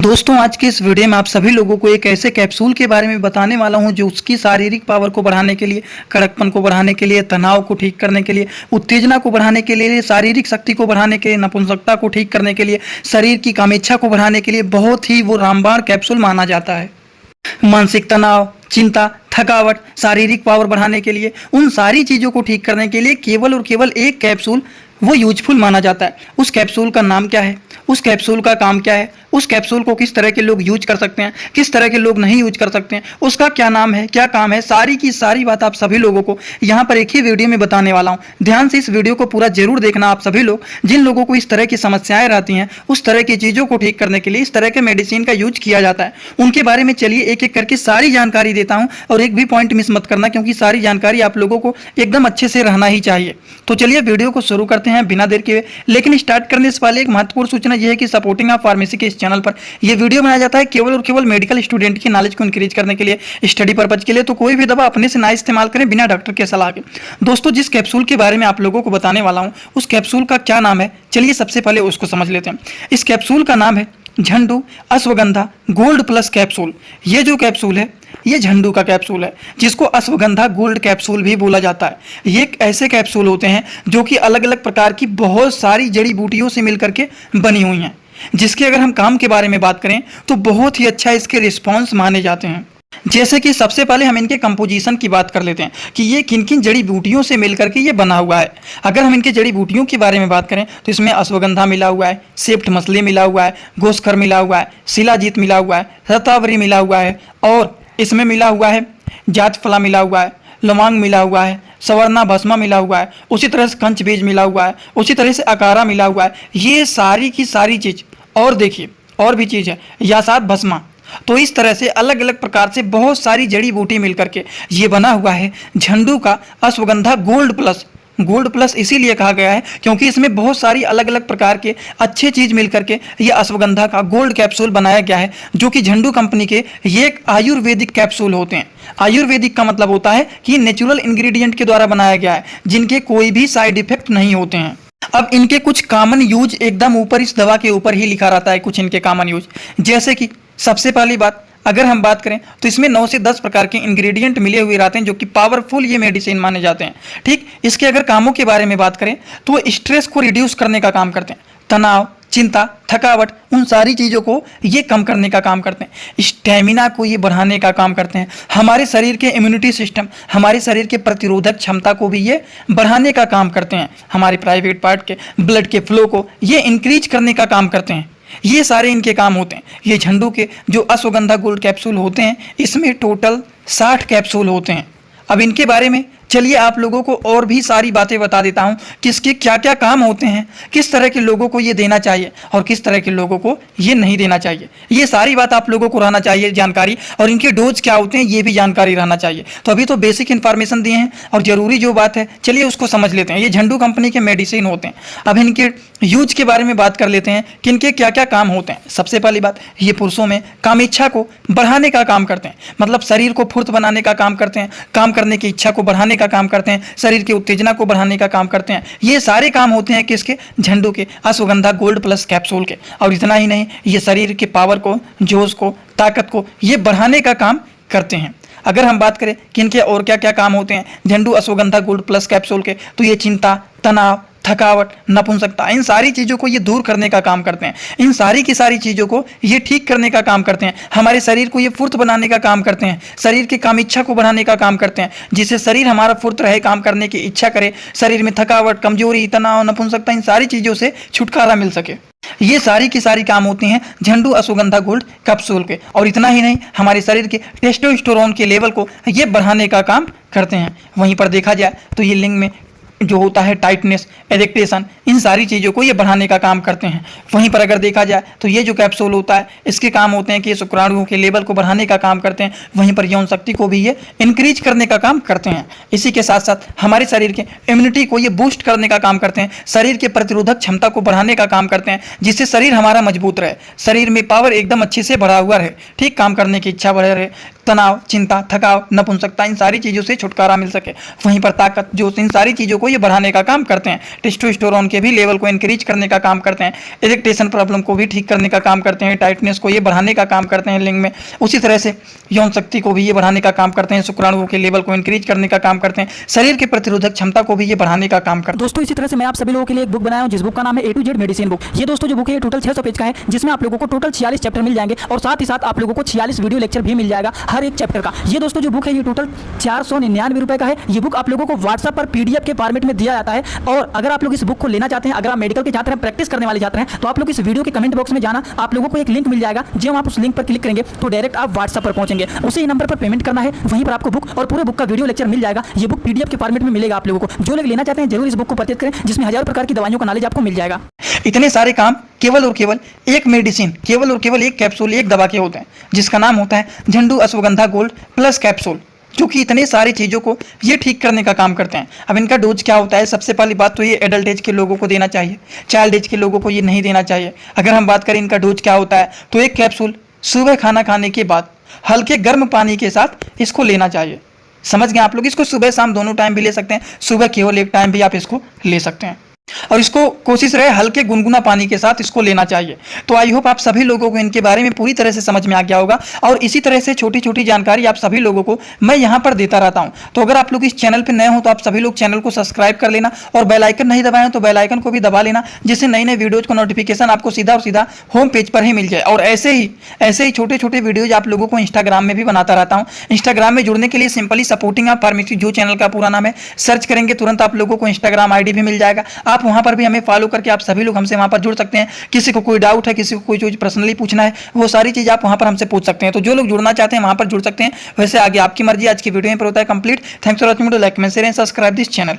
दोस्तों आज के इस वीडियो में आप सभी लोगों को एक ऐसे कैप्सूल के बारे में बताने वाला हूं जो उसकी शारीरिक पावर को बढ़ाने के लिए, कड़कपन को बढ़ाने के लिए, तनाव को ठीक करने के लिए, उत्तेजना को बढ़ाने के लिए, शारीरिक शक्ति को बढ़ाने के लिए, नपुंसकता को ठीक करने के लिए, शरीर की कामेच्छा को बढ़ाने के लिए बहुत ही वो रामबाण कैप्सूल माना जाता है। मानसिक तनाव, चिंता, थकावट, शारीरिक पावर बढ़ाने के लिए, उन सारी चीज़ों को ठीक करने के लिए केवल और केवल एक कैप्सूल वो यूजफुल माना जाता है। उस कैप्सूल का नाम क्या है, उस कैप्सूल का काम क्या है, उस कैप्सूल को किस तरह के लोग यूज कर सकते हैं, किस तरह के लोग नहीं यूज कर सकते हैं, उसका क्या नाम है, क्या काम है, सारी की सारी बात आप सभी लोगों को यहाँ पर एक ही वीडियो में बताने वाला हूँ। ध्यान से इस वीडियो को पूरा जरूर देखना आप सभी लोग। जिन लोगों को इस तरह की समस्याएं रहती हैं, उस तरह की चीज़ों को ठीक करने के लिए इस तरह के मेडिसिन का यूज किया जाता है, उनके बारे में चलिए एक एक करके सारी जानकारी देता हूँ। और एक भी पॉइंट मिस मत करना, क्योंकि सारी जानकारी आप लोगों को एकदम अच्छे से रहना ही चाहिए। तो चलिए वीडियो को शुरू करते हैं बिना देर के। लेकिन स्टार्ट करने से पहले एक महत्वपूर्ण सूचना यह है कि सपोर्टिंग ऑफ फार्मेसी के इस चैनल पर यह वीडियो बनाया जाता है केवल और केवल मेडिकल स्टूडेंट की नॉलेज को इंक्रीज करने के लिए, स्टडी पर्पज के लिए। तो कोई भी दवा अपने से ना इस्तेमाल करें बिना डॉक्टर के सलाह के। दोस्तों जिस कैप्सूल के बारे में आप लोगों को बताने वाला हूं, उस कैप्सूल का क्या नाम है, चलिए सबसे पहले उसको समझ लेते हैं। इस कैप्सूल का नाम है झंडू अश्वगंधा गोल्ड प्लस कैप्सूल। ये जो कैप्सूल है ये झंडू का कैप्सूल है, जिसको अश्वगंधा गोल्ड कैप्सूल भी बोला जाता है। ये एक ऐसे कैप्सूल होते हैं जो कि अलग अलग प्रकार की बहुत सारी जड़ी बूटियों से मिलकर के बनी हुई हैं, जिसके अगर हम काम के बारे में बात करें तो बहुत ही अच्छा इसके रिस्पॉन्स माने जाते हैं। जैसे कि सबसे पहले हम इनके कंपोजिशन की बात कर लेते हैं कि ये किन किन जड़ी बूटियों से मिलकर के ये बना हुआ है। अगर हम इनके जड़ी बूटियों के बारे में बात करें तो इसमें अश्वगंधा मिला हुआ है, सेप्ट मसले मिला हुआ है, गोस्कर मिला हुआ है, शिलाजीत मिला हुआ है, रतावरी मिला हुआ है, और इसमें मिला हुआ है जातफला मिला हुआ है, लौंग मिला हुआ है, सवर्णा भस्मा मिला हुआ है, उसी तरह से कंच बीज मिला हुआ है, उसी तरह से अकारा मिला हुआ है। ये सारी की सारी चीज़, और देखिए और भी चीज़ है यासात भस्मा। तो इस तरह से अलग अलग प्रकार से बहुत सारी जड़ी बूटी मिलकर के ये बना हुआ है झंडू का ashwagandha gold plus. Gold plus इसीलिए कहा गया है क्योंकि इसमें बहुत सारी अलग अलग प्रकार के अच्छे चीज़ मिलकर के ये अश्वगंधा का गोल्ड कैप्सूल बनाया गया है, जो कि झंडू कंपनी के ये एक आयुर्वेदिक कैप्सूल होते हैं। आयुर्वेदिक का मतलब होता है कि नेचुरल इंग्रेडिएंट के द्वारा बनाया गया है, जिनके कोई भी साइड इफेक्ट नहीं होते हैं। अब इनके कुछ कॉमन यूज एकदम ऊपर इस दवा के ऊपर ही लिखा रहता है, कुछ इनके कॉमन यूज। जैसे कि सबसे पहली बात अगर हम बात करें तो इसमें 9 से 10 प्रकार के इंग्रेडिएंट मिले हुए रहते हैं, जो कि पावरफुल ये मेडिसिन माने जाते हैं। ठीक, इसके अगर कामों के बारे में बात करें तो वो स्ट्रेस को रिड्यूस करने का काम करते हैं, तनाव, चिंता, थकावट, उन सारी चीज़ों को ये कम करने का काम करते हैं, स्टेमिना को ये बढ़ाने का काम करते हैं, हमारे शरीर के इम्यूनिटी सिस्टम, हमारे शरीर के प्रतिरोधक क्षमता को भी ये बढ़ाने का काम करते हैं, हमारे प्राइवेट पार्ट के ब्लड के फ्लो को ये इंक्रीज करने का काम करते हैं। ये सारे इनके काम होते हैं। ये झंडू के जो अश्वगंधा गोल्ड कैप्सूल होते हैं, इसमें टोटल 60 कैप्सूल होते हैं। अब इनके बारे में चलिए आप लोगों को और भी सारी बातें बता देता हूँ, किसके क्या क्या काम होते हैं, किस तरह के लोगों को ये देना चाहिए और किस तरह के लोगों को ये नहीं देना चाहिए। ये सारी बात आप लोगों को रहना चाहिए जानकारी, और इनके डोज क्या होते हैं ये भी जानकारी रहना चाहिए। तो अभी तो बेसिक इन्फॉर्मेशन दिए हैं, और ज़रूरी जो बात है चलिए उसको समझ लेते हैं। ये झंडू कंपनी के मेडिसिन होते हैं। अब इनके यूज के बारे में बात कर लेते हैं कि इनके क्या क्या काम होते हैं। सबसे पहली बात, ये पुरुषों में कामेच्छा को बढ़ाने का काम करते हैं, मतलब शरीर को फुर्त बनाने का काम करते हैं, काम करने की इच्छा को बढ़ाने का काम करते हैं, शरीर की उत्तेजना को बढ़ाने का काम करते हैं। ये सारे काम होते हैं किसके, झंडू के अश्वगंधा गोल्ड प्लस कैप्सूल के। और इतना ही नहीं, ये शरीर के पावर को, जोश को, ताकत को ये बढ़ाने का काम करते हैं। अगर हम बात करें कि इनके और क्या क्या काम होते हैं झंडू अश्वगंधा गोल्ड प्लस कैप्सूल के, तो ये चिंता, तनाव, थकावट, नपुंसकता, इन सारी चीज़ों को ये दूर करने का काम करते हैं। इन सारी की सारी चीज़ों को ये ठीक करने का काम करते हैं। हमारे शरीर को ये फुर्त बनाने का काम करते हैं, शरीर की कामेच्छा को बढ़ाने का काम करते हैं, जिससे शरीर हमारा फुर्त रहे, काम करने की इच्छा करे, शरीर में थकावट, कमजोरी, तनाव, नपुंसकता, इन सारी चीज़ों से छुटकारा मिल सके। ये सारी की सारी काम होते हैं झंडू अश्वगंधा गोल्ड कैप्सूल के। और इतना ही नहीं, हमारे शरीर के टेस्टोस्टेरोन के लेवल को ये बढ़ाने का काम करते हैं। वहीं पर देखा जाए तो ये लिंग में जो होता है टाइटनेस, एरेक्टेशन, इन सारी चीज़ों को ये बढ़ाने का काम करते हैं। वहीं पर अगर देखा जाए तो ये जो कैप्सूल होता है इसके काम होते हैं कि ये शुक्राणुओं के लेवल को बढ़ाने का काम करते हैं, वहीं पर यौन शक्ति को भी ये इंक्रीज करने का काम करते हैं। इसी के साथ साथ हमारे शरीर के इम्यूनिटी को ये बूस्ट करने का काम करते हैं, शरीर के प्रतिरोधक क्षमता को बढ़ाने का काम करते हैं, जिससे शरीर हमारा मजबूत रहे, शरीर में पावर एकदम अच्छे से बढ़ा हुआ रहे, ठीक, काम करने की इच्छा बढ़े रहे, तनाव, चिंता, थकाव, नपुंसकता, इन सारी चीज़ों से छुटकारा मिल सके। वहीं पर ताकत, जो इन सारी चीज़ों को ये बढ़ाने का काम करते हैं। टेस्टोस्टेरोन के भी लेवल को इंक्रीज करने का काम करते हैं। इरिटेशन प्रॉब्लम को भी ठीक करने का काम करते हैं। टाइटनेस को ये बढ़ाने का काम करते हैं लिंग में। उसी तरह से यौन शक्ति को भी ये बढ़ाने का काम करते हैं। शुक्राणुओं के लेवल को इंक्रीज करने का काम करते हैं। शरीर की प्रतिरोधक क्षमता को भी ये बढ़ाने का काम करते हैं। दोस्तों इसी तरह से मैं आप सभी लोगों के लिए एक बुक बनाया हूं, जिस बुक का नाम है A to Z medicine book. ये दोस्तों जो बुक है ये टोटल 600 पेज का है, जिसमें आप लोगों को टोटल 46 चैप्टर मिल जाएंगे और साथ ही साथ आप लोगों को 46 वीडियो लेक्चर भी मिल जाएगा हर एक चैप्टर का। ये दोस्तों जो बुक है ये टोटल 499 रुपए का है। ये बुक आप लोगों को व्हाट्सएप पर PDF के फॉर्मेट में दिया जाता है। और अगर आप लोग इस बुक को लेना चाहते हैं, अगर आप मेडिकल के छात्र हैं, प्रैक्टिस करने वाले छात्र हैं, तो आप लोग इस वीडियो के कमेंट बॉक्स में जाना, आप लोगों को एक लिंक मिल जाएगा। जब आप उस लिंक पर क्लिक करेंगे तो डायरेक्ट आप व्हाट्सएप पर पहुंचेंगे। उसी नंबर पर पेमेंट करना है, वहीं पर आपको बुक और पूरे बुक का वीडियो लेक्चर मिल जाएगा। ये बुक PDF के फॉर्मेट में मिलेगा आप लोगों को। जो लोग लेना चाहते हैं जरूर इस बुक को परचेज करें, जिसमें हजारों प्रकार की दवाइयों का नॉलेज आपको मिल जाएगा। इतने सारे काम केवल और केवल एक मेडिसिन, केवल और केवल एक कैप्सूल, एक दवा के होते हैं, जिसका नाम होता है झंडू अश्वगंधा गोल्ड प्लस कैप्सूल, जो कि इतने सारी चीज़ों को ये ठीक करने का काम करते हैं। अब इनका डोज क्या होता है? सबसे पहली बात तो ये एडल्ट एज के लोगों को देना चाहिए, चाइल्ड एज के लोगों को ये नहीं देना चाहिए। अगर हम बात करें इनका डोज क्या होता है, तो एक कैप्सूल सुबह खाना खाने के बाद हल्के गर्म पानी के साथ इसको लेना चाहिए। समझ गए आप लोग? इसको सुबह शाम दोनों टाइम भी ले सकते हैं, सुबह केवल एक टाइम भी आप इसको ले सकते हैं। और इसको कोशिश रहे हल्के गुनगुना पानी के साथ इसको लेना चाहिए। तो आई होप आप सभी लोगों को इनके बारे में पूरी तरह से समझ में आ गया होगा। और इसी तरह से छोटी छोटी जानकारी आप सभी लोगों को मैं यहाँ पर देता रहता हूँ। तो अगर आप लोग इस चैनल पर नए हो तो आप सभी लोग चैनल को सब्सक्राइब कर लेना, और बेल आइकन नहीं दबाएं तो बेल आइकन को भी दबा लेना, जिससे नई नई वीडियोज का नोटिफिकेशन आपको सीधा और सीधा होम पेज पर ही मिल जाए। और ऐसे ही छोटे छोटे वीडियोज आप लोगों को इंस्टाग्राम में भी बनाता रहता हूँ। इंस्टाग्राम में जुड़ने के लिए सिंपली सपोर्टिंग आप फार्मेसी जो चैनल का पूरा नाम है सर्च करेंगे, तुरंत आप लोगों को इंस्टाग्राम ID भी मिल जाएगा। आप वहाँ पर भी हमें फॉलो करके आप सभी लोग हमसे वहां पर जुड़ सकते हैं। किसी को कोई डाउट है, किसी को कोई चीज पर्सनली पूछना है, वो सारी चीज आप वहां पर हमसे पूछ सकते हैं। तो जो लोग जुड़ना चाहते हैं वहां पर जुड़ सकते हैं। वैसे आगे आपकी मर्जी। आज की वीडियो में पर होता है complete. Thanks for watching. Like, comment, share and subscribe this channel.